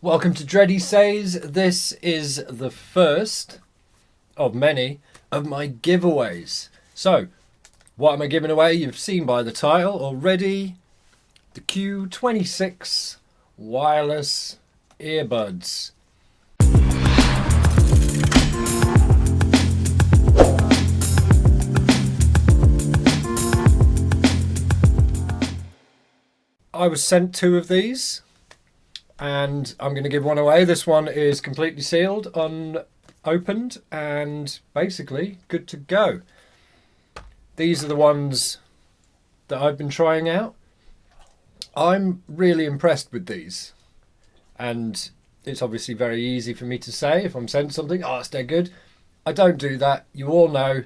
Welcome to Dreadysays. This is the first of many of my giveaways. So, what am I giving away? You've seen by the title already. The Q26 wireless earbuds. I was sent two of these and I'm going to give one away. This one is completely sealed, unopened, and basically good to go. These are the ones that I've been trying out. I'm really impressed with these, and it's obviously very easy for me to say if I'm sent something, oh, it's dead good. I don't do that. You all know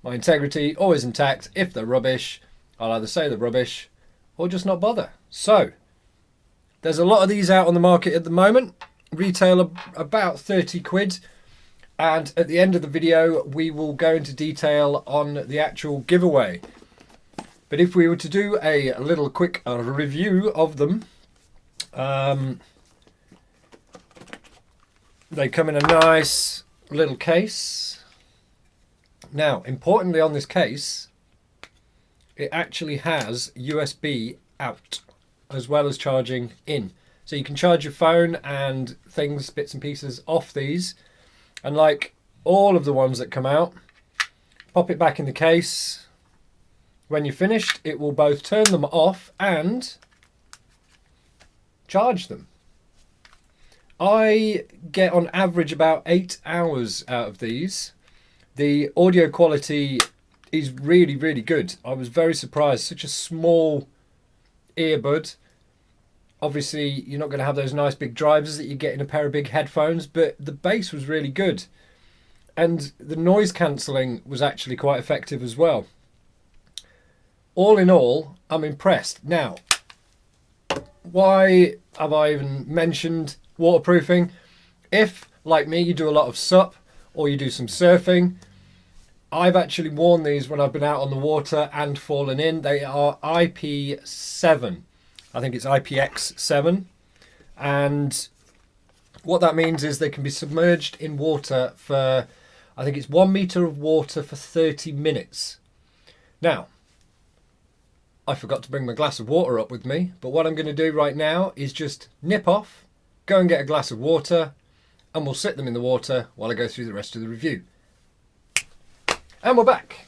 my integrity, always intact. If they're rubbish, I'll either say they're rubbish or just not bother. So, there's a lot of these out on the market at the moment. Retail about 30 quid. And at the end of the video, we will go into detail on the actual giveaway. But if we were to do a little quick review of them, they come in a nice little case. Now, importantly on this case, it actually has USB out as well as charging in. So you can charge your phone and things, bits and pieces off these. And like all of the ones that come out, pop it back in the case. When you're finished, it will both turn them off and charge them. I get on average about 8 hours out of these. The audio quality is really, really good. I was very surprised. Such a small earbud. Obviously, you're not going to have those nice big drivers that you get in a pair of big headphones, but the bass was really good. And the noise cancelling was actually quite effective as well. All in all, I'm impressed. Now, why have I even mentioned waterproofing? If, like me, you do a lot of SUP or you do some surfing, I've actually worn these when I've been out on the water and fallen in. They are IP7. I think it's IPX7. And what that means is they can be submerged in water for, I think it's 1 meter of water for 30 minutes. Now, I forgot to bring my glass of water up with me, but what I'm going to do right now is just nip off, go and get a glass of water, and we'll sit them in the water while I go through the rest of the review. And we're back.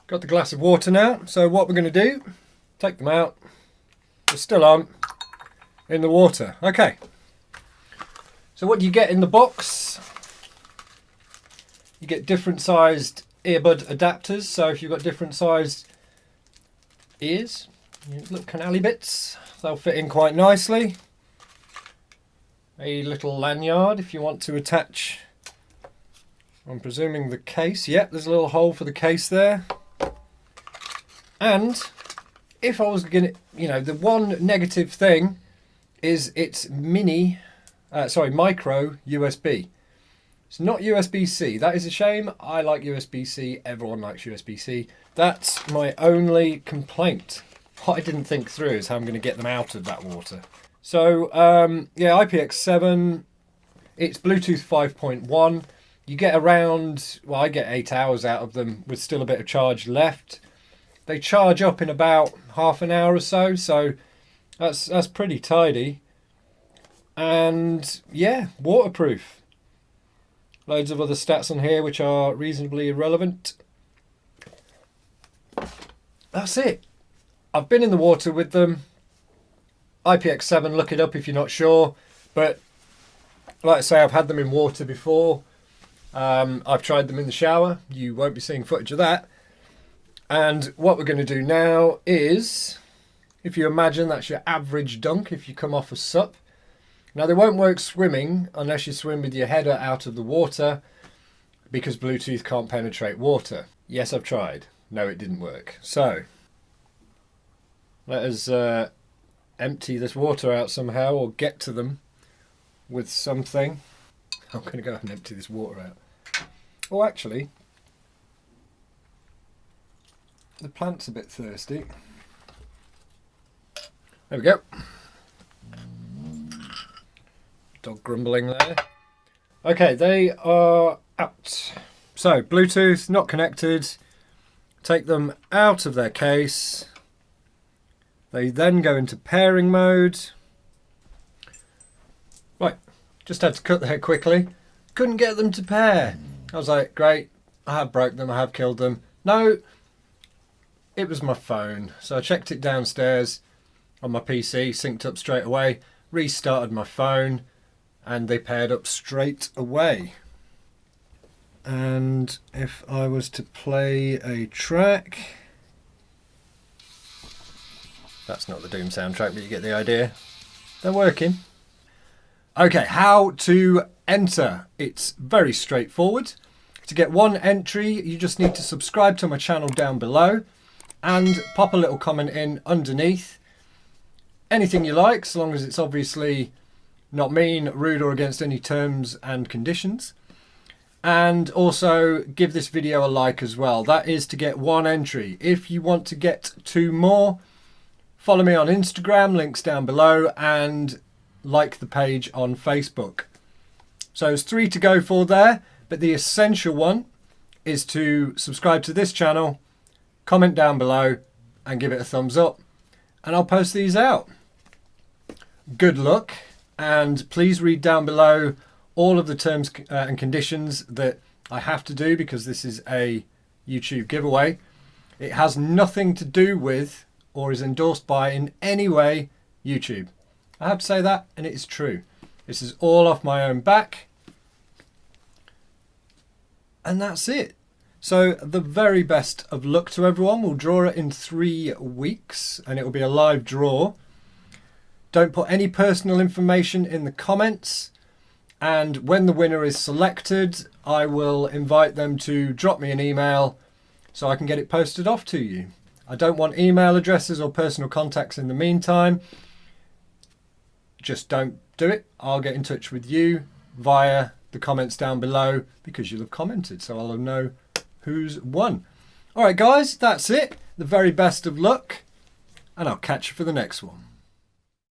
Got the glass of water now, so what we're going to do, take them out, they're still on, in the water. Okay, so what do you get in the box? You get different sized earbud adapters, so if you've got different sized ears, little canally bits, they'll fit in quite nicely. A little lanyard if you want to attach, I'm presuming the case. Yep, there's a little hole for the case there. And if I was going to, the one negative thing is it's micro USB. It's not USB-C. That is a shame. I like USB-C. Everyone likes USB-C. That's my only complaint. What I didn't think through is how I'm going to get them out of that water. So, yeah, IPX7. It's Bluetooth 5.1. You get around, well, I get 8 hours out of them with still a bit of charge left. They charge up in about half an hour or so, so that's pretty tidy. And yeah, waterproof. Loads of other stats on here which are reasonably irrelevant. That's it. I've been in the water with them. IPX7, look it up if you're not sure. But like I say, I've had them in water before. I've tried them in the shower. You won't be seeing footage of that. And what we're going to do now is, if you imagine that's your average dunk if you come off a SUP. Now they won't work swimming unless you swim with your header out of the water because Bluetooth can't penetrate water. Yes, I've tried. No, it didn't work. So, let us empty this water out somehow or get to them with something. I'm going to go and empty this water out. Oh, actually, the plant's a bit thirsty. There we go. Dog grumbling there. Okay, they are out. So, Bluetooth, not connected. Take them out of their case. They then go into pairing mode. Right, just had to cut the head quickly. Couldn't get them to pair. I was like, great, I have broke them, I have killed them. No, it was my phone. So I checked it downstairs on my PC, synced up straight away, restarted my phone, and they paired up straight away. And if I was to play a track, that's not the Doom soundtrack, but you get the idea. They're working. Okay, how to enter. It's very straightforward. To get one entry, you just need to subscribe to my channel down below and pop a little comment in underneath. Anything you like, so long as it's obviously not mean, rude, or against any terms and conditions. And also give this video a like as well. That is to get one entry. If you want to get 2 more, follow me on Instagram, links down below, and like the page on Facebook. So there's 3 to go for there, but the essential one is to subscribe to this channel, comment down below, and give it a thumbs up, and I'll post these out. Good luck, and please read down below all of the terms and conditions that I have to do because this is a YouTube giveaway. It has nothing to do with or is endorsed by in any way YouTube. I have to say that, and it is true. This is all off my own back. And that's it. So the very best of luck to everyone. We'll draw it in 3 weeks, and it will be a live draw. Don't put any personal information in the comments. And when the winner is selected, I will invite them to drop me an email so I can get it posted off to you. I don't want email addresses or personal contacts in the meantime. Just don't do it. I'll get in touch with you via the comments down below because you'll have commented, so I'll know who's won. All right, guys, that's it. The very best of luck, and I'll catch you for the next one.